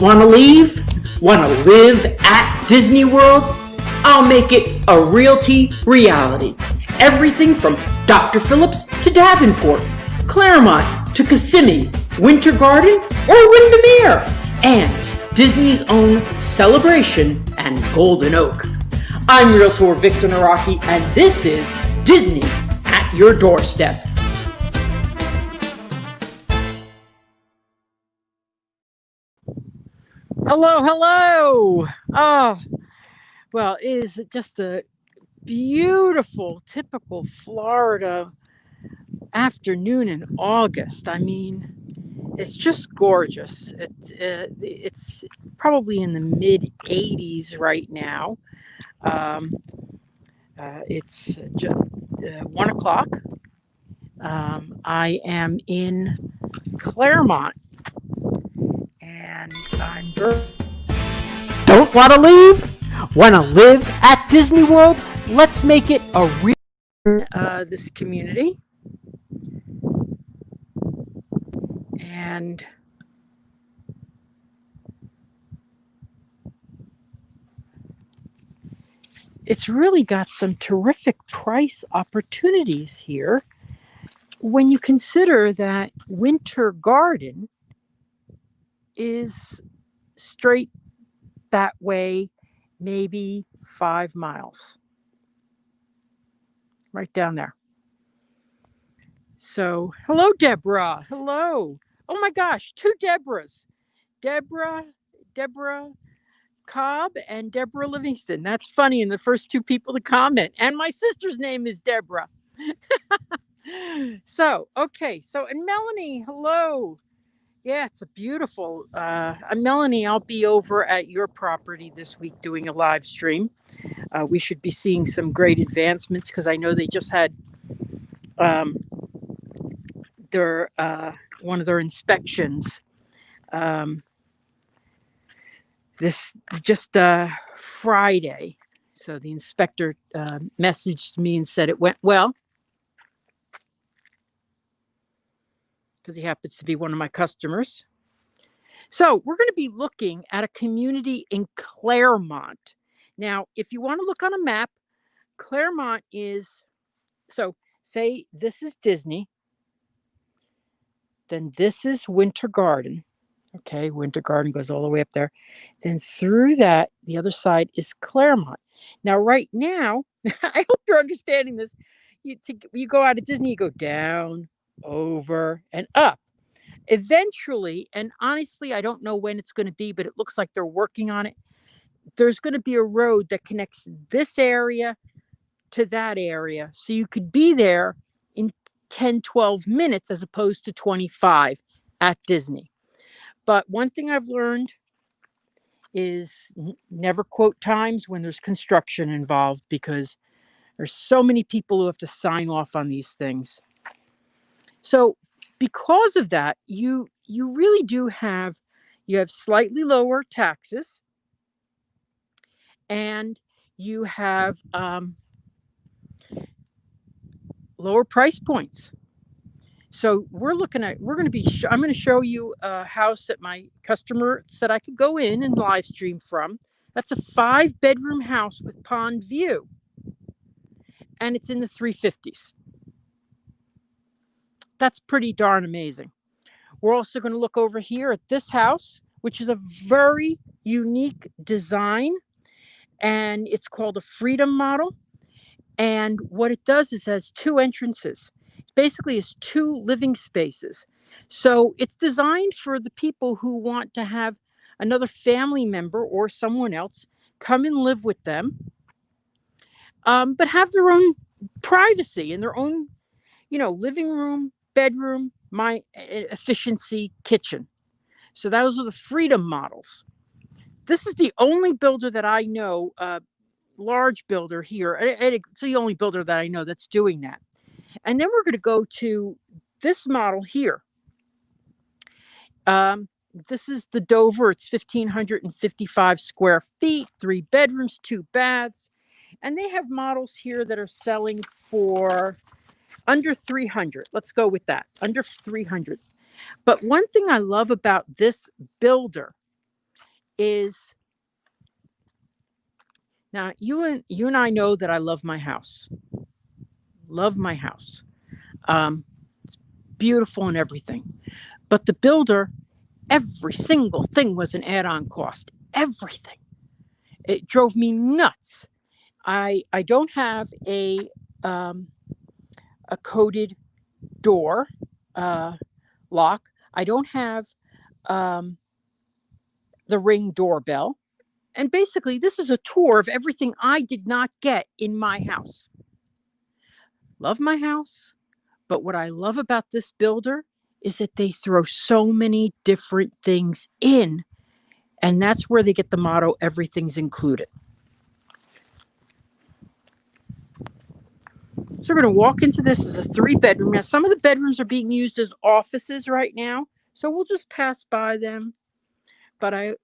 Want to leave? Want to live at Disney World? I'll make it a realty reality. Everything from Dr. Phillips to Davenport, Clermont to Kissimmee, Winter Garden or Windermere, and Disney's own Celebration and Golden Oak. I'm Realtor Victor Naraki, and this is Disney at your doorstep. Hello, hello. Oh, well, it is just a beautiful, typical Florida afternoon in August. I mean, it's just gorgeous. It's probably in the mid 80s right now. It's just 1 o'clock. I am in Clermont, and I'm Don't want to leave? Want to live at Disney World? Let's make it a real this community. And it's really got some terrific price opportunities here when you consider that Winter Garden is straight that way, maybe 5 miles. Right down there. So, hello, Deborah. Hello. Oh my gosh, 2 Deborahs. Deborah Cobb and Deborah Livingston. That's funny. And the first 2 people to comment. And my sister's name is Deborah. So, okay. So, and Melanie, hello. Yeah, it's a beautiful. Melanie, I'll be over at your property this week doing a live stream. We should be seeing some great advancements because I know they just had their one of their inspections. This just Friday. So the inspector messaged me and said it went well because he happens to be one of my customers. So we're going to be looking at a community in Clermont. Now, if you want to look on a map, Clermont is, so say this is Disney, then this is Winter Garden. Okay, Winter Garden goes all the way up there. Then through that, the other side is Clermont. Now, right now, I hope you're understanding this. You go out of Disney, you go down, over, and up. Eventually, and honestly, I don't know when it's going to be, but it looks like they're working on it. There's going to be a road that connects this area to that area. So you could be there in 10, 12 minutes as opposed to 25 at Disney. But one thing I've learned is never quote times when there's construction involved because there's so many people who have to sign off on these things. So because of that, you really do have slightly lower taxes and you have lower price points. So I'm going to show you a house that my customer said I could go in and live stream from. That's a 5-bedroom house with pond view. And it's in the 350s. That's pretty darn amazing. We're also going to look over here at this house, which is a very unique design. And it's called a Freedom model. And what it does is it has 2 entrances. Basically is 2 living spaces. So it's designed for the people who want to have another family member or someone else come and live with them, but have their own privacy and their own, living room, bedroom, my efficiency kitchen. So those are the Freedom models. This is the only builder that I know, large builder here. It's the only builder that I know that's doing that. And then we're going to go to this model here. This is the Dover. It's 1,555 square feet, 3 bedrooms, 2 baths. And they have models here that are selling for under 300. Let's go with that, under 300. But one thing I love about this builder is, now you and I know that I love my house. Love my house. It's beautiful and everything. But the builder, every single thing was an add-on cost. Everything. It drove me nuts. I don't have a coded door lock. I don't have the Ring doorbell. And basically, this is a tour of everything I did not get in my house. Love my house, but what I love about this builder is that they throw so many different things in, and that's where they get the motto, everything's included. So we're going to walk into this as a 3-bedroom. Now, some of the bedrooms are being used as offices right now, so we'll just pass by them. But I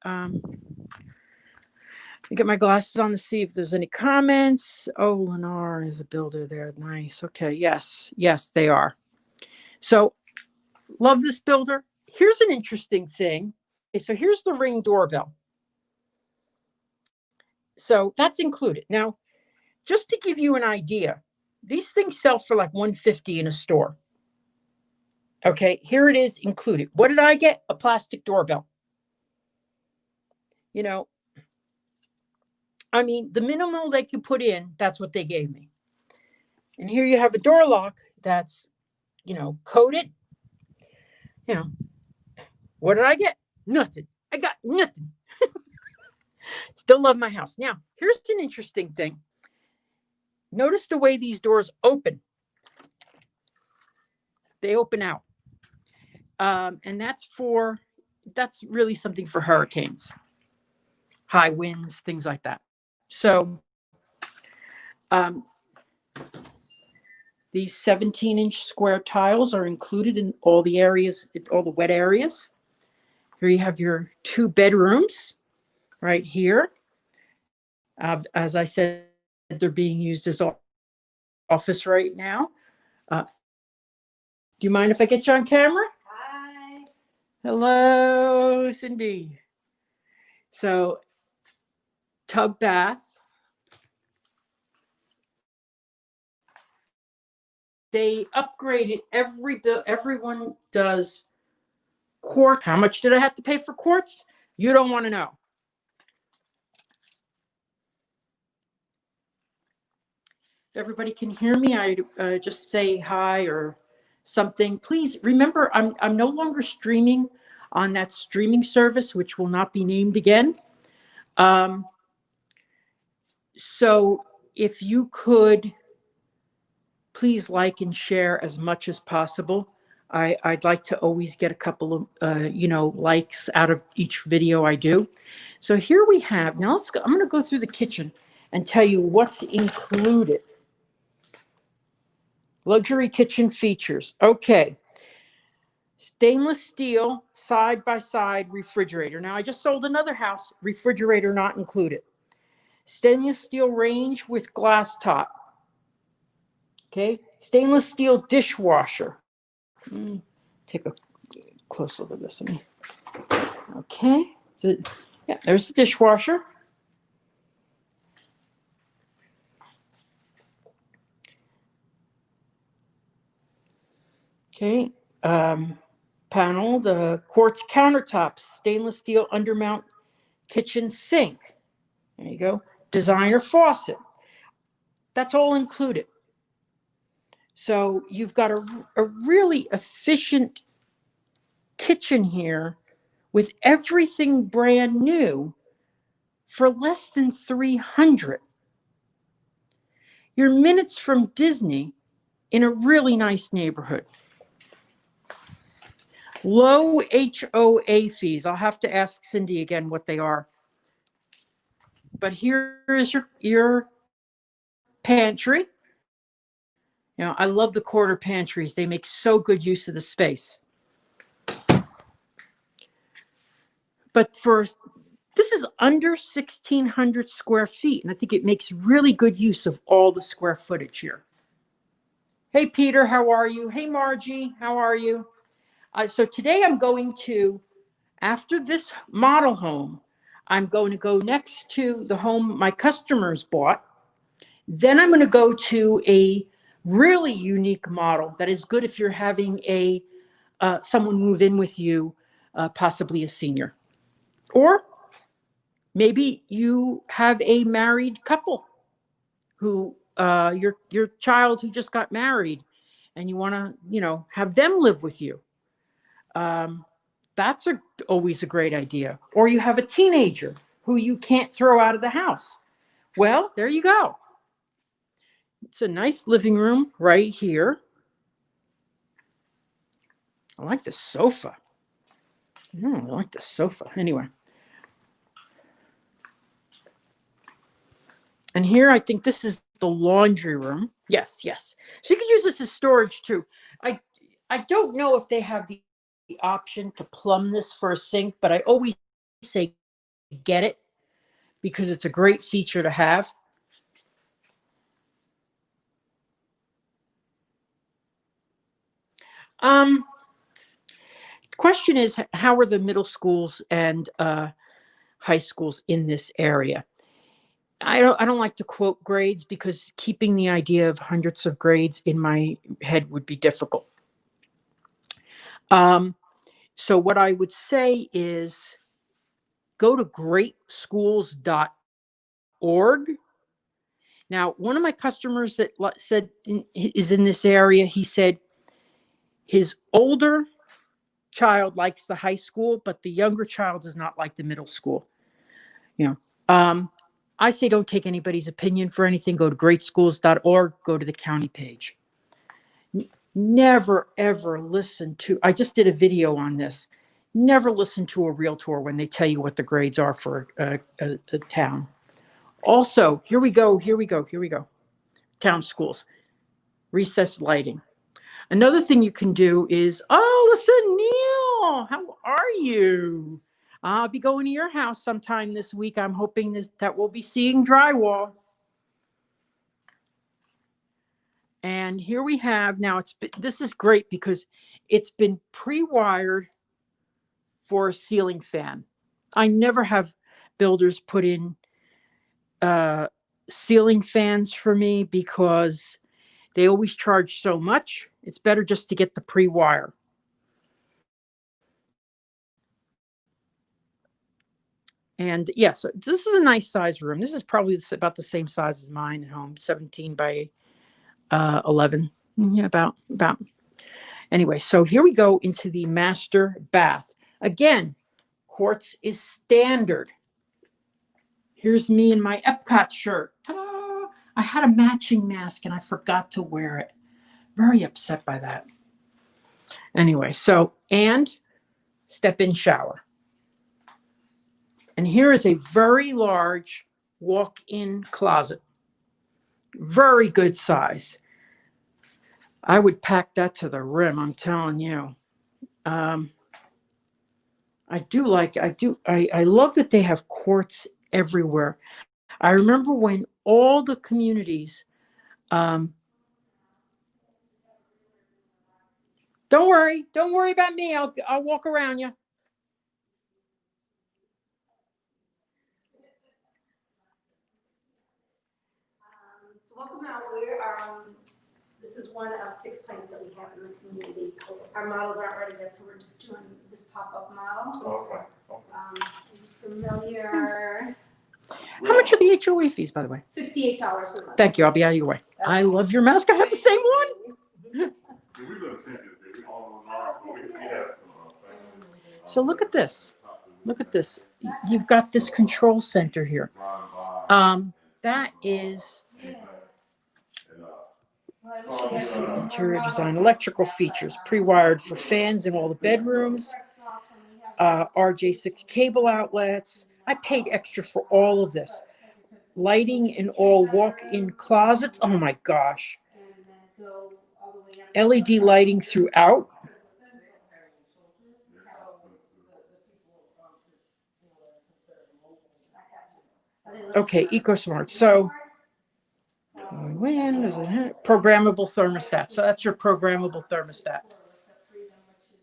get my glasses on to see if there's any comments. Oh, Lanai is a builder there. Nice. Okay. Yes, they are. So love this builder. Here's an interesting thing. Okay, so here's the Ring doorbell. So that's included. Now, just to give you an idea, these things sell for like $150 in a store. Okay, here it is included. What did I get? A plastic doorbell. You know, I mean, the minimal they could put in, that's what they gave me. And here you have a door lock that's, coated. What did I get? Nothing. I got nothing. Still love my house. Now, here's an interesting thing. Notice the way these doors open. They open out. And that's really something for hurricanes, high winds, things like that. So these 17-inch square tiles are included in all the areas, all the wet areas. Here you have your 2 bedrooms right here. As I said, they're being used as office right now. Do you mind if I get you on camera? Hi. Hello, Cindy. So, tub bath. They upgraded everyone does quartz. How much did I have to pay for quartz? You don't want to know. If everybody can hear me, I just say hi or something. Please remember, I'm no longer streaming on that streaming service, which will not be named again. So if you could please like and share as much as possible. I'd like to always get a couple of, likes out of each video I do. So here we have, now let's go, I'm going to go through the kitchen and tell you what's included. Luxury kitchen features. Okay. Stainless steel side-by-side refrigerator. Now I just sold another house, refrigerator not included. Stainless steel range with glass top. Okay, stainless steel dishwasher. Take a close look at this. Okay, there's the dishwasher. Okay, panel, the quartz countertops, stainless steel undermount kitchen sink. There you go. Designer faucet. That's all included. So you've got a really efficient kitchen here with everything brand new for less than $300. You're minutes from Disney in a really nice neighborhood. Low HOA fees. I'll have to ask Cindy again what they are. But here is your pantry. I love the quarter pantries. They make so good use of the space. But this is under 1,600 square feet, and I think it makes really good use of all the square footage here. Hey, Peter, how are you? Hey, Margie, how are you? So today I'm going to, after this model home, I'm going to go next to the home my customers bought. Then I'm going to go to a really unique model that is good if you're having a someone move in with you, possibly a senior, or maybe you have a married couple who your child who just got married, and you want to have them live with you. Um, that's always a great idea. Or you have a teenager who you can't throw out of the house. Well, there you go. It's a nice living room right here. I like the sofa. I like the sofa. Anyway. And here, I think this is the laundry room. Yes, yes. So you can use this as storage too. I don't know if they have the option to plumb this for a sink, but I always say get it because it's a great feature to have. Question is, how are the middle schools and high schools in this area? I don't like to quote grades because keeping the idea of hundreds of grades in my head would be difficult. So what I would say is go to greatschools.org. Now, one of my customers that said is in this area, he said his older child likes the high school, but the younger child does not like the middle school. I say don't take anybody's opinion for anything. Go to greatschools.org, go to the county page. Never, ever listen to, I just did a video on this. Never listen to a realtor when they tell you what the grades are for a town. Also, here we go. Town schools, recess lighting. Another thing you can do is, listen, Neil, how are you? I'll be going to your house sometime this week. I'm hoping that we'll be seeing drywall. And here we have, now this is great because it's been pre-wired for a ceiling fan. I never have builders put in ceiling fans for me because they always charge so much. It's better just to get the pre-wire. And yeah, so this is a nice size room. This is probably about the same size as mine at home, 17 by 11. Yeah, about. Anyway, so here we go into the master bath. Again, quartz is standard. Here's me in my Epcot shirt. Ta-da! I had a matching mask and I forgot to wear it. Very upset by that. Anyway, and step-in shower. And here is a very large walk-in closet. Very good size. I would pack that to the rim, I'm telling you. I love that they have quartz everywhere. I remember when all the communities, don't worry about me. I'll walk around you. So welcome out. This is one of 6 plants that we have in the community. Our models aren't ready yet, so we're just doing this pop-up model. Okay. Familiar. How much are the HOA fees, by the way? $58 a month. Thank you. I'll be out of your way. Okay. I love your mask. I have the same one. So look at this. You've got this control center here. That is interior design, electrical features, pre-wired for fans in all the bedrooms, RJ6 cable outlets. I paid extra for all of this. Lighting in all walk-in closets. Oh my gosh. LED lighting throughout. Okay, EcoSmart. So programmable thermostat. So that's your programmable thermostat.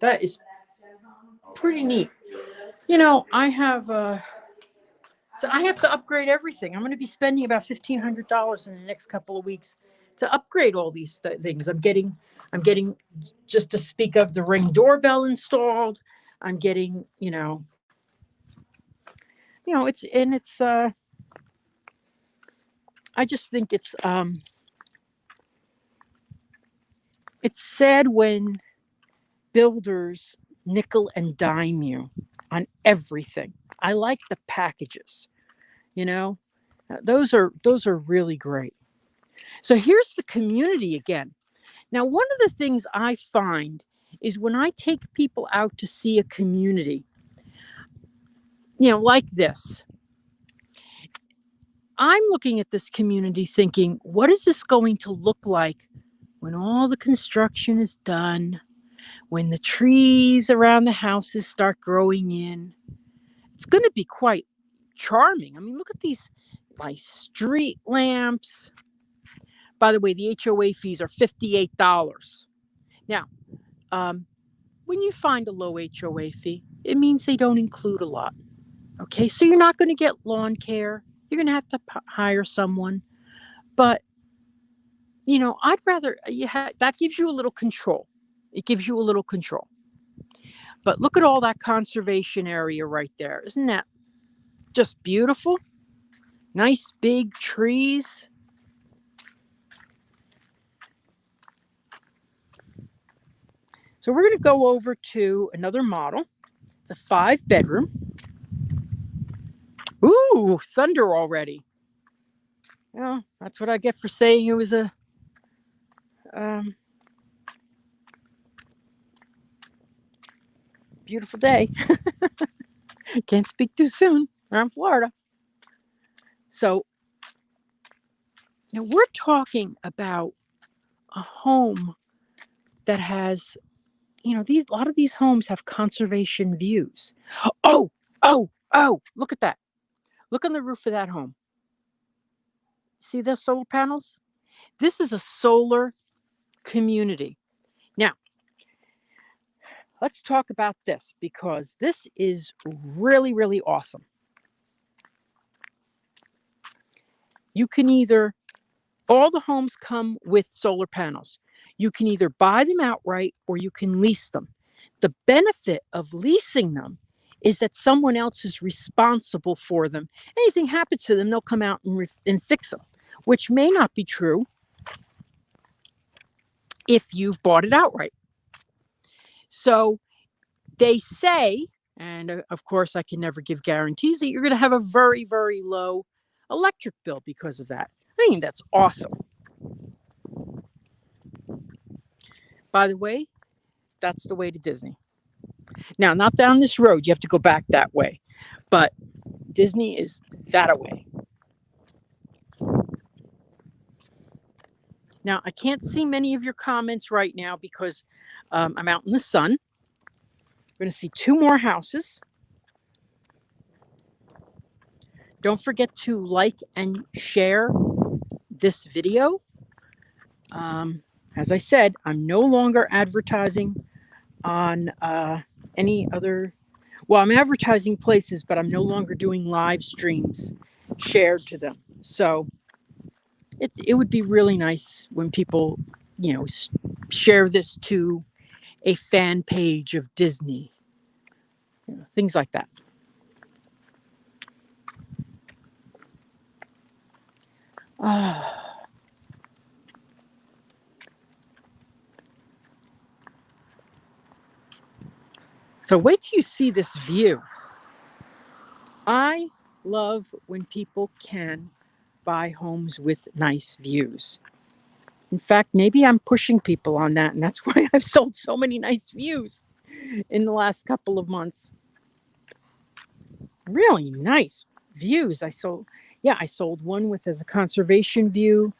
That is pretty neat. I have So I have to upgrade everything. I'm going to be spending about $1,500 in the next couple of weeks to upgrade all these things. I'm getting, just to speak of, the Ring doorbell installed. I'm getting, it's I just think it's sad when builders nickel and dime you on everything. I like the packages, those are really great. So here's the community again. Now, one of the things I find is when I take people out to see a community, like this, I'm looking at this community thinking, what is this going to look like when all the construction is done, when the trees around the houses start growing in? It's going to be quite charming. I mean, look at these nice street lamps. By the way, the HOA fees are $58. Now, when you find a low HOA fee, it means they don't include a lot. Okay, so you're not going to get lawn care. You're going to have to hire someone. But, I'd rather that gives you a little control. It gives you a little control. But look at all that conservation area right there. Isn't that just beautiful? Nice big trees. So we're going to go over to another model. It's a 5-bedroom. Ooh, thunder already. Well, that's what I get for saying it was a beautiful day. Can't speak too soon. We're in Florida. So, we're talking about a home that has, a lot of these homes have conservation views. Oh, look at that. Look on the roof of that home. See the solar panels? This is a solar community. Now, let's talk about this because this is really, really awesome. You can all the homes come with solar panels. You can either buy them outright or you can lease them. The benefit of leasing them is that someone else is responsible for them. Anything happens to them, they'll come out and fix them, which may not be true if you've bought it outright. So they say, and of course I can never give guarantees, that you're going to have a very, very low electric bill because of that. I think that's awesome. By the way, that's the way to Disney. Now, not down this road. You have to go back that way. But Disney is that away. Now, I can't see many of your comments right now because I'm out in the sun. We're going to see 2 more houses. Don't forget to like and share this video. As I said, I'm no longer advertising on any other. Well, I'm advertising places, but I'm no longer doing live streams shared to them. So it would be really nice when people, share this to a fan page of Disney, things like that. So wait till you see this view. I love when people can buy homes with nice views. In fact, maybe I'm pushing people on that, and that's why I've sold so many nice views in the last couple of months. Really nice views. I sold one as a conservation view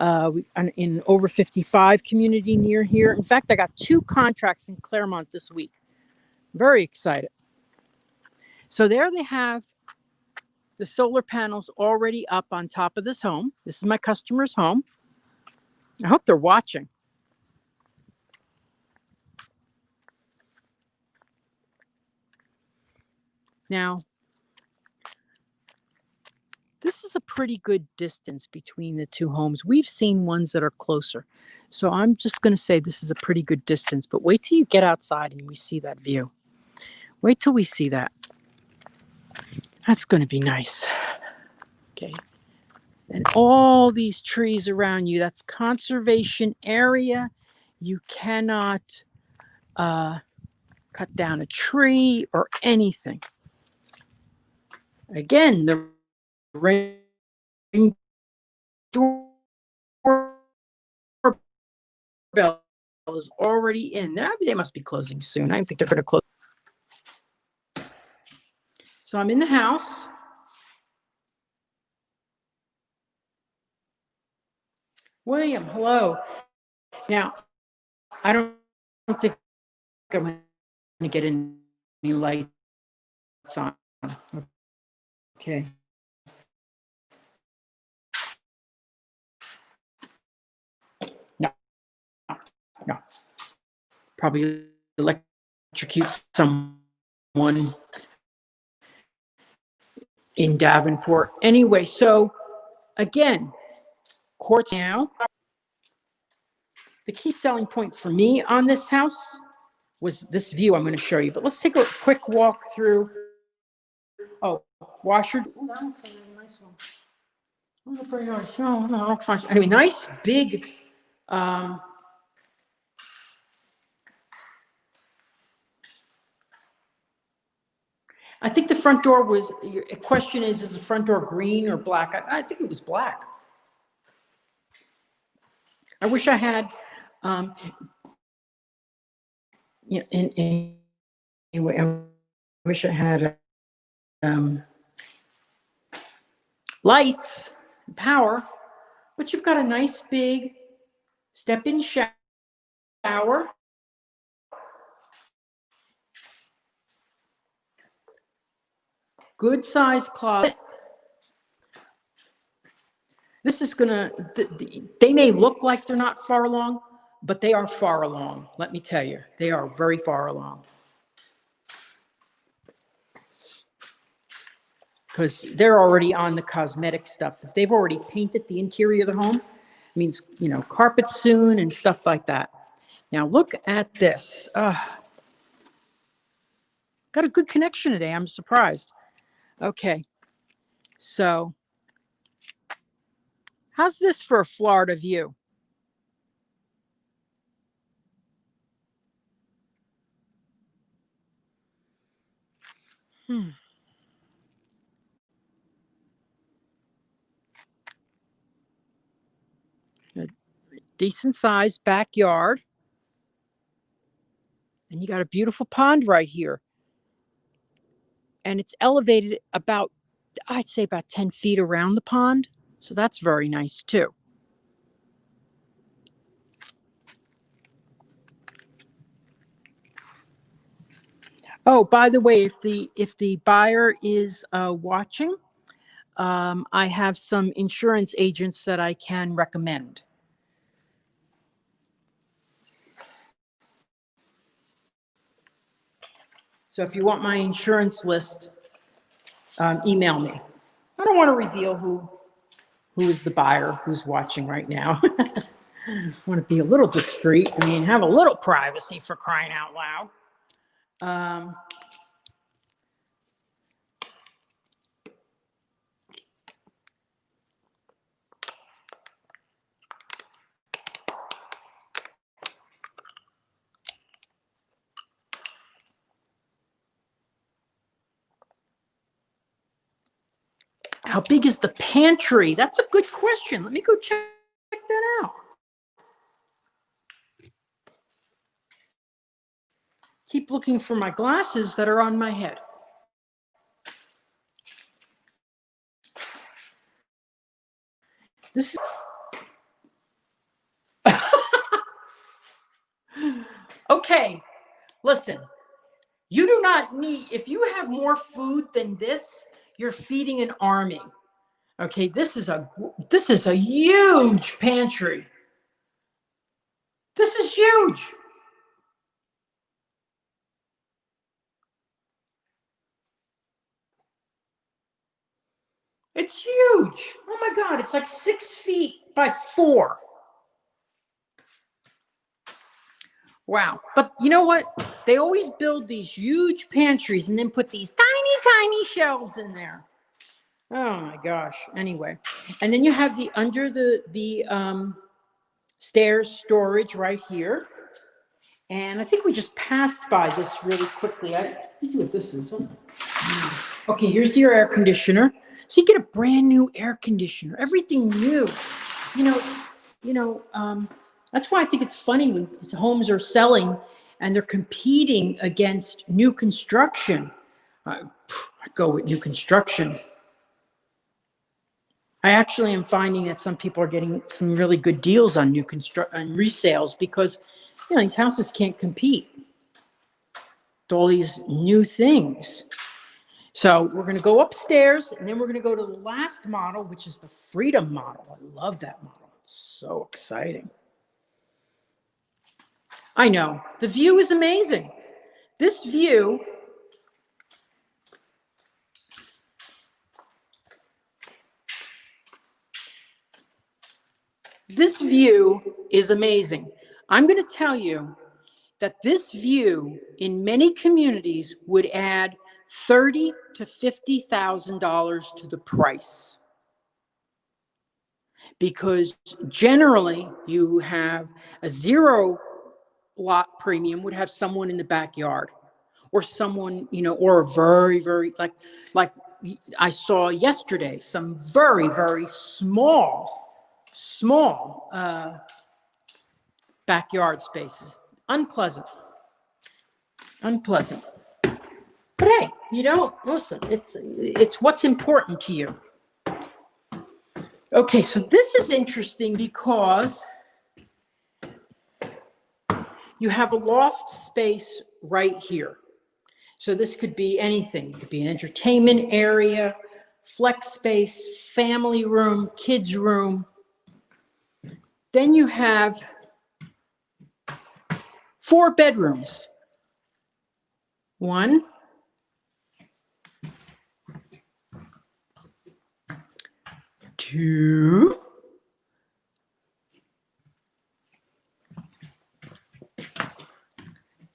in over 55 community near here. In fact, I got 2 contracts in Clermont this week. Very excited. So there they have the solar panels already up on top of this home. This is my customer's home. I hope they're watching. Now, This is a pretty good distance between the two homes. We've seen ones that are closer. So I'm just going to say this is a pretty good distance, but wait till you get outside and we see that view. Wait till we see that. That's going to be nice. Okay. And all these trees around you, that's conservation area. You cannot cut down a tree or anything. Again, the rain doorbell is already in. They must be closing soon. I think they're going to close. So I'm in the house. William, hello. Now, I don't think I'm going to get any lights on. Okay. No. Probably electrocute someone in Davenport. Anyway, so again, courts now. The key selling point for me on this house was this view I'm going to show you. But let's take a quick walk through. Oh, washer. Oh, that looks like a nice one. Oh, pretty nice. No. Anyway, nice big. I think the front door was. Your question is the front door green or black? I think it was black. I wish I had. Anyway, I wish I had lights, and power, but you've got a nice big step-in shower. Good size closet. This is gonna, they may look like they're not far along, but they are far along. Let me tell you, they are very far along. Because they're already on the cosmetic stuff. If they've already painted the interior of the home, it means, carpets soon and stuff like that. Now look at this. Got a good connection today. I'm surprised. Okay. So how's this for a Florida view? A decent sized backyard. And you got a beautiful pond right here. And it's elevated about, I'd say about 10 feet around the pond. So that's very nice too. Oh, by the way, if the buyer is watching, I have some insurance agents that I can recommend. So if you want my insurance list, email me. I don't want to reveal who is the buyer who's watching right now. I want to be a little discreet. I mean, have a little privacy, for crying out loud. How big is the pantry? That's a good question. Let me go check that out. Keep looking for my glasses that are on my head. This is... Okay, listen. You do not need, if you have more food than this, you're feeding an army. Okay, this is a huge pantry. This is huge. It's huge. Oh my God, it's like 6 feet by 4. Wow. But you know what? They always build these huge pantries and then put these tiny shelves in there. Oh my gosh. Anyway, and then you have the under the stairs storage right here. And I think we just passed by this really quickly. Let's see what this is. Okay, here's your air conditioner. So you get a brand new air conditioner, everything new. You know, that's why I think it's funny when homes are selling and they're competing against new construction. I go with new construction. I actually am finding that some people are getting some really good deals on new on resales because these houses can't compete with all these new things. So we're going to go upstairs and then we're going to go to the last model, which is the Freedom model. I love that model. It's so exciting. I know. The view is amazing. This view is amazing. I'm going to tell you that this view in many communities would add $30,000 to $50,000 to the price. Because generally you have a 0 lot premium would have someone in the backyard or someone, or a very, very like I saw yesterday, some very, very small backyard spaces. Unpleasant. But hey, listen, it's what's important to you. Okay, so this is interesting because you have a loft space right here. So this could be anything. It could be an entertainment area, flex space, family room, kids room. Then you have 4 bedrooms. 1, 2,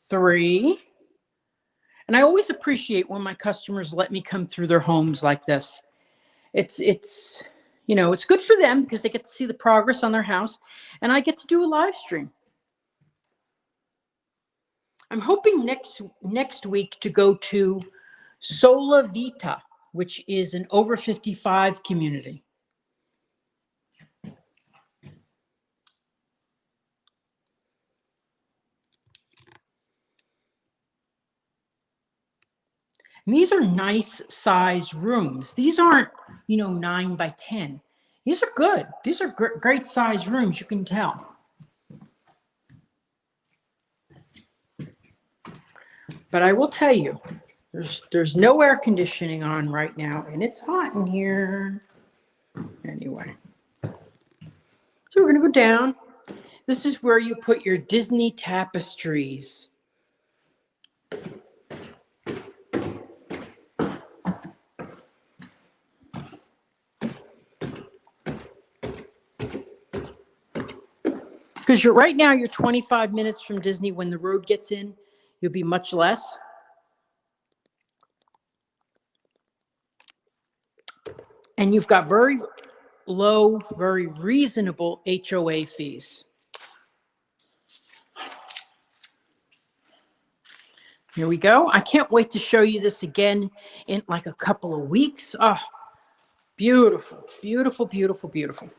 3. And I always appreciate when my customers let me come through their homes like this. It's it's good for them because they get to see the progress on their house, and I get to do a live stream. I'm hoping next week to go to Sola Vita, which is an over 55 community. And these are nice size rooms. These aren't, 9 by 10. These are good. These are great size rooms, you can tell. But I will tell you, there's no air conditioning on right now, and it's hot in here. Anyway. So we're going to go down. This is where you put your Disney tapestries. Because right now you're 25 minutes from Disney. When the road gets in, you'll be much less. And you've got very low, very reasonable HOA fees. Here we go. I can't wait to show you this again in like a couple of weeks. Oh, beautiful, beautiful, beautiful, beautiful.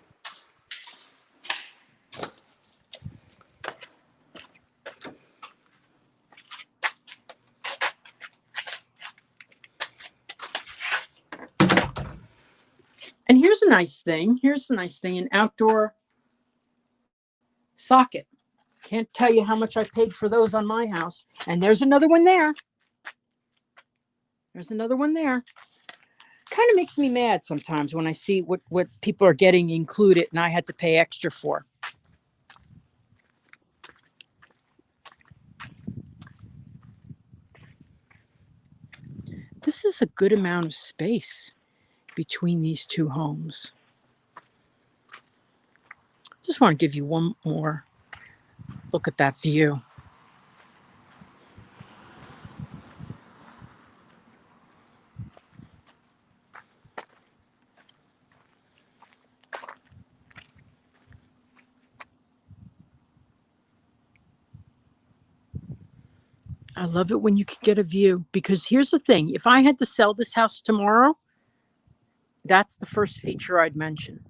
And here's a nice thing. An outdoor socket. Can't tell you how much I paid for those on my house. And there's another one there. Kind of makes me mad sometimes when I see what people are getting included and I had to pay extra for. This is a good amount of space between these two homes. Just want to give you one more look at that view. I love it when you can get a view, because here's the thing. If I had to sell this house tomorrow, that's the first feature I'd mention.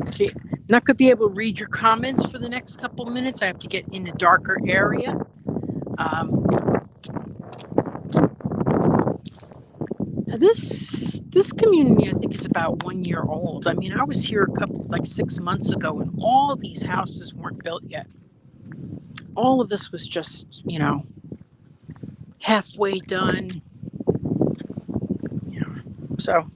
Okay, I'm not going to be able to read your comments for the next couple minutes. I have to get in a darker area. This community, I think, is about 1 year old. I mean, I was here like 6 months ago, and all these houses weren't built yet. All of this was just, halfway done. So.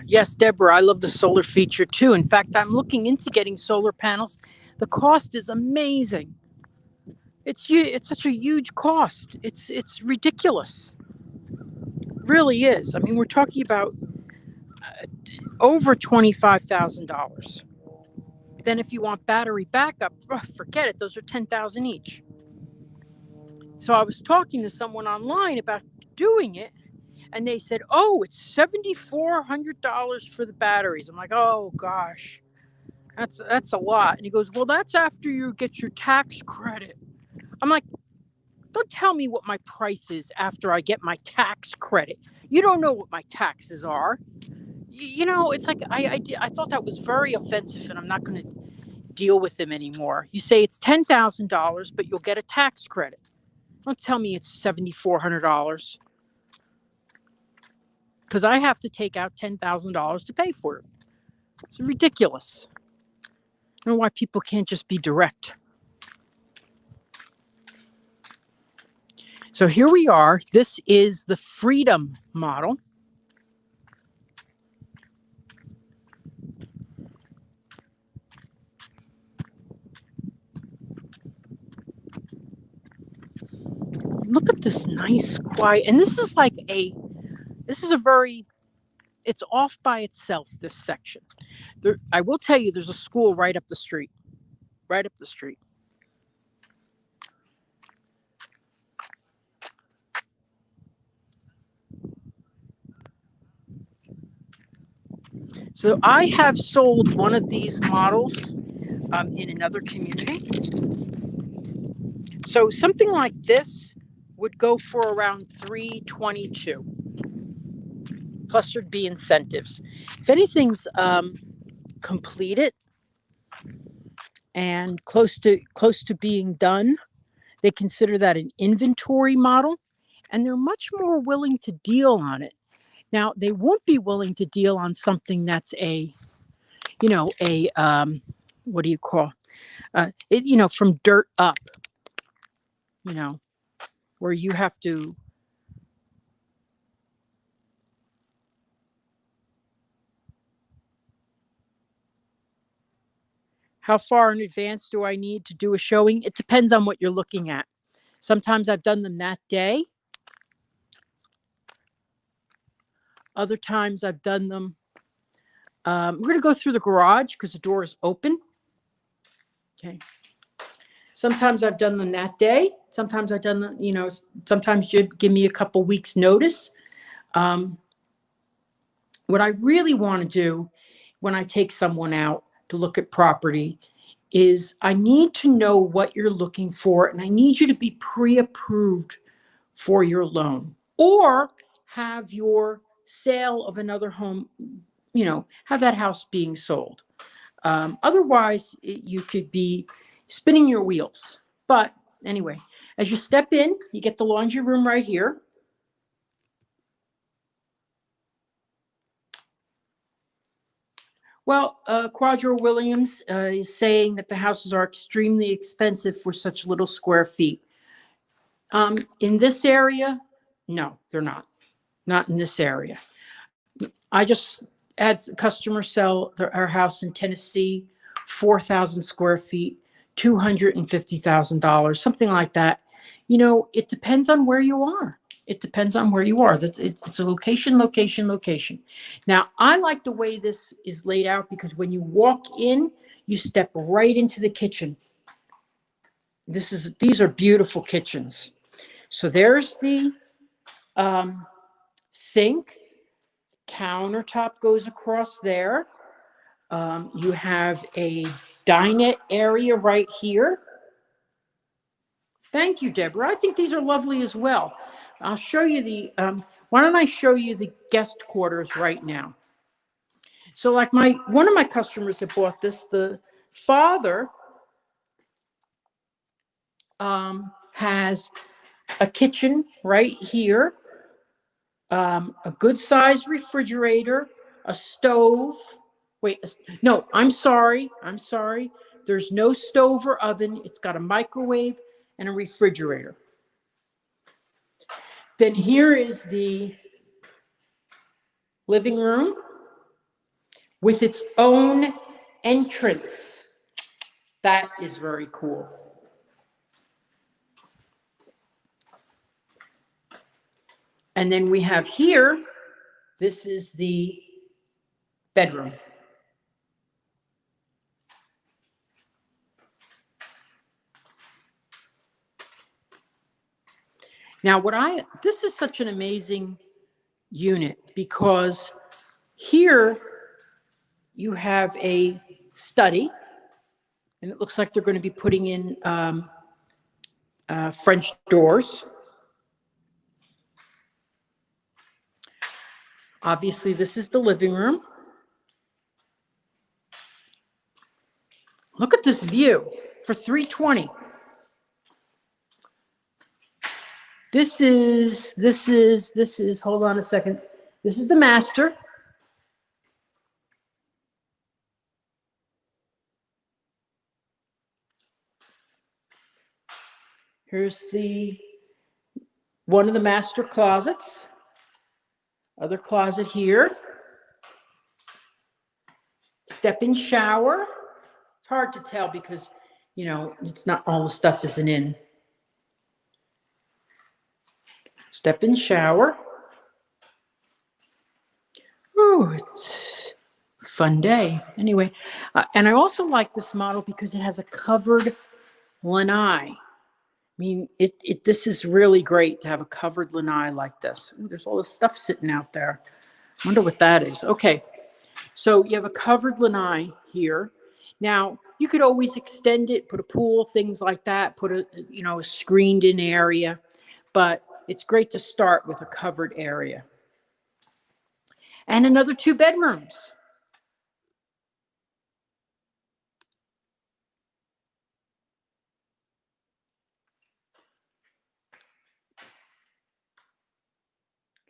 Yes, Deborah, I love the solar feature too. In fact, I'm looking into getting solar panels. The cost is amazing. It's such a huge cost. It's ridiculous. It really is. I mean, we're talking about over $25,000. Then if you want battery backup, forget it. Those are $10,000 each. So I was talking to someone online about doing it, and they said, "Oh, it's $7,400 for the batteries." I'm like, "Oh gosh, that's a lot." And he goes, "Well, that's after you get your tax credit." I'm like, "Don't tell me what my price is after I get my tax credit. You don't know what my taxes are." It's like I thought that was very offensive, and I'm not going to deal with them anymore. You say it's $10,000, but you'll get a tax credit. Don't tell me it's $7,400. Because I have to take out $10,000 to pay for it. It's ridiculous. I don't know why people can't just be direct. So here we are. This is the Freedom model. Look at this nice, quiet, and this is it's off by itself, this section. I will tell you, there's a school right up the street. So I have sold one of these models in another community. So something like this would go for around $322. Plus there'd be incentives. If anything's completed, and close to being done. They consider that an inventory model, and they're much more willing to deal on it. Now, they won't be willing to deal on something that's what do you call it? From dirt up, where you have to. How far in advance do I need to do a showing? It depends on what you're looking at. Sometimes I've done them that day. Other times I've done them. We're going to go through the garage because the door is open. Okay. Sometimes I've done them that day. Sometimes I've done them, sometimes you give me a couple weeks notice. What I really want to do when I take someone out to look at property is I need to know what you're looking for, and I need you to be pre-approved for your loan, or have your sale of another home, have that house being sold. Otherwise, you could be spinning your wheels. But anyway, as you step in, you get the laundry room right here. Well, Quadro Williams is saying that the houses are extremely expensive for such little square feet. In this area, no, they're not. Not in this area. I just had a customer sell our house in Tennessee, 4,000 square feet, $250,000, something like that. It depends on where you are. It depends on where you are. It's a location. Now, I like the way this is laid out because when you walk in, you step right into the kitchen. These are beautiful kitchens. So there's the sink. Countertop goes across there. You have a dinette area right here. Thank you, Deborah. I think these are lovely as well. I'll show you why don't I show you the guest quarters right now? So like one of my customers that bought this, the father has a kitchen right here, a good sized refrigerator, a stove. No, I'm sorry. There's no stove or oven. It's got a microwave and a refrigerator. Then here is the living room with its own entrance. That is very cool. And then we have here, this is the bedroom. Now, this is such an amazing unit because here you have a study, and it looks like they're going to be putting in French doors. Obviously, this is the living room. Look at this view for $320. This is, hold on a second. This is the master. Here's one of the master closets. Other closet here. Step-in shower. It's hard to tell because, it's not all the stuff isn't in. Step-in shower. Oh, it's a fun day. Anyway, and I also like this model because it has a covered lanai. I mean, this is really great to have a covered lanai like this. Ooh, there's all this stuff sitting out there. I wonder what that is. Okay, so you have a covered lanai here. Now, you could always extend it, put a pool, things like that, put a screened-in area, but it's great to start with a covered area. And another 2 bedrooms.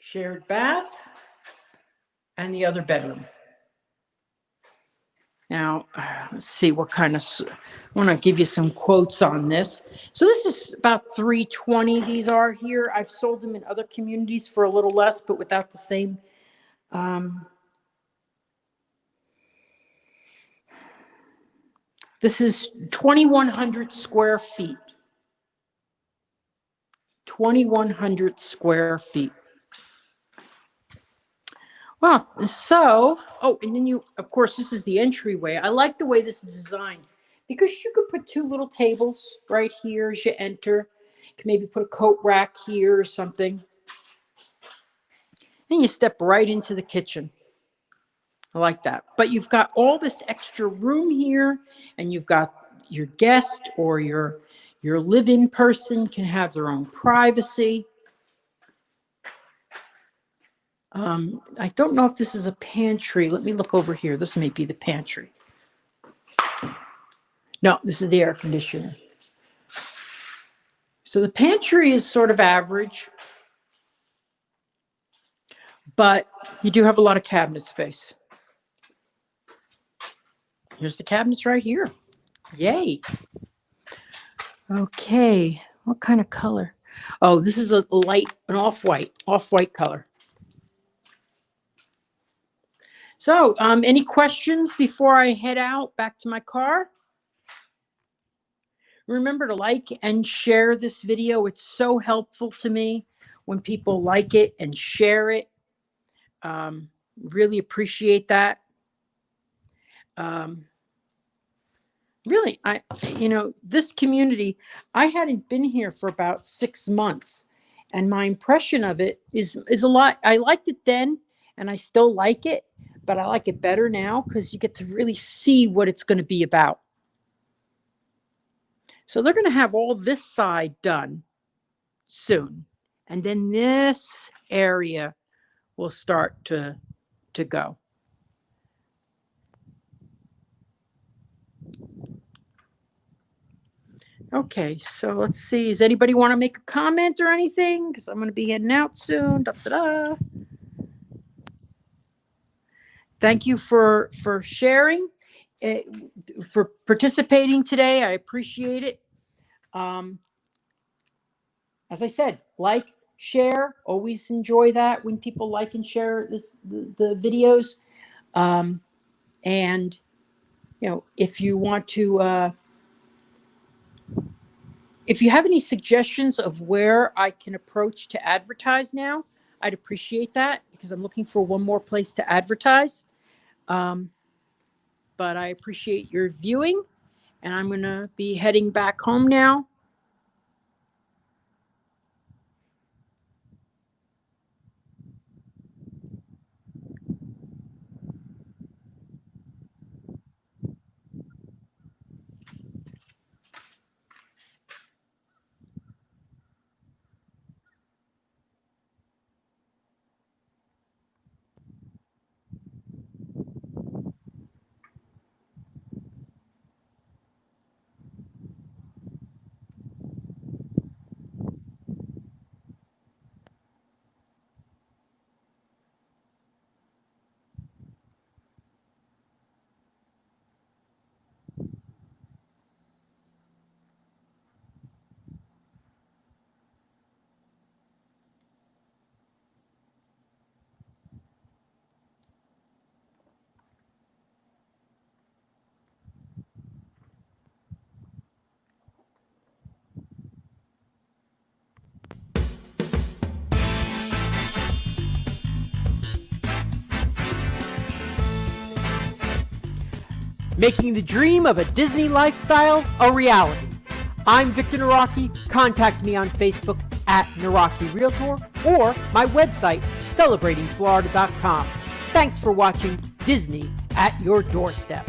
shared bath, and the other bedroom. Now, let's see what kind of, I want to give you some quotes on this. So this is about $320. These are here. I've sold them in other communities for a little less, but without the same. This is 2,100 square feet. 2,100 square feet. Well, so, and then of course, this is the entryway. I like the way this is designed because you could put two little tables right here as you enter. You can maybe put a coat rack here or something. And you step right into the kitchen. I like that. But you've got all this extra room here, and you've got your guest or your live-in person can have their own privacy. I don't know if this is a pantry. Let me look over here. This may be the pantry. No, this is the air conditioner. So the pantry is sort of average, but you do have a lot of cabinet space. Here's the cabinets right here. Yay. Okay, what kind of color? Oh, this is a light, an off-white color. So, any questions before I head out back to my car? Remember to like and share this video. It's so helpful to me when people like it and share it. Really appreciate that. Really, this community, I hadn't been here for about 6 months, and my impression of it is a lot. I liked it then, and I still like it, but I like it better now because you get to really see what it's going to be about. So they're going to have all this side done soon, and then this area will start to go. Okay, so let's see. Does anybody want to make a comment or anything? Because I'm going to be heading out soon. Da-da-da. Thank you for sharing, for participating today. I appreciate it. As I said, like, share. Always enjoy that when people like and share the videos. And if you want to. If you have any suggestions of where I can approach to advertise now, I'd appreciate that because I'm looking for one more place to advertise. But I appreciate your viewing, and I'm going to be heading back home now. Making the dream of a Disney lifestyle a reality. I'm Victor Naraki. Contact me on Facebook at Naraki Realtor or my website, celebratingflorida.com. Thanks for watching Disney at your doorstep.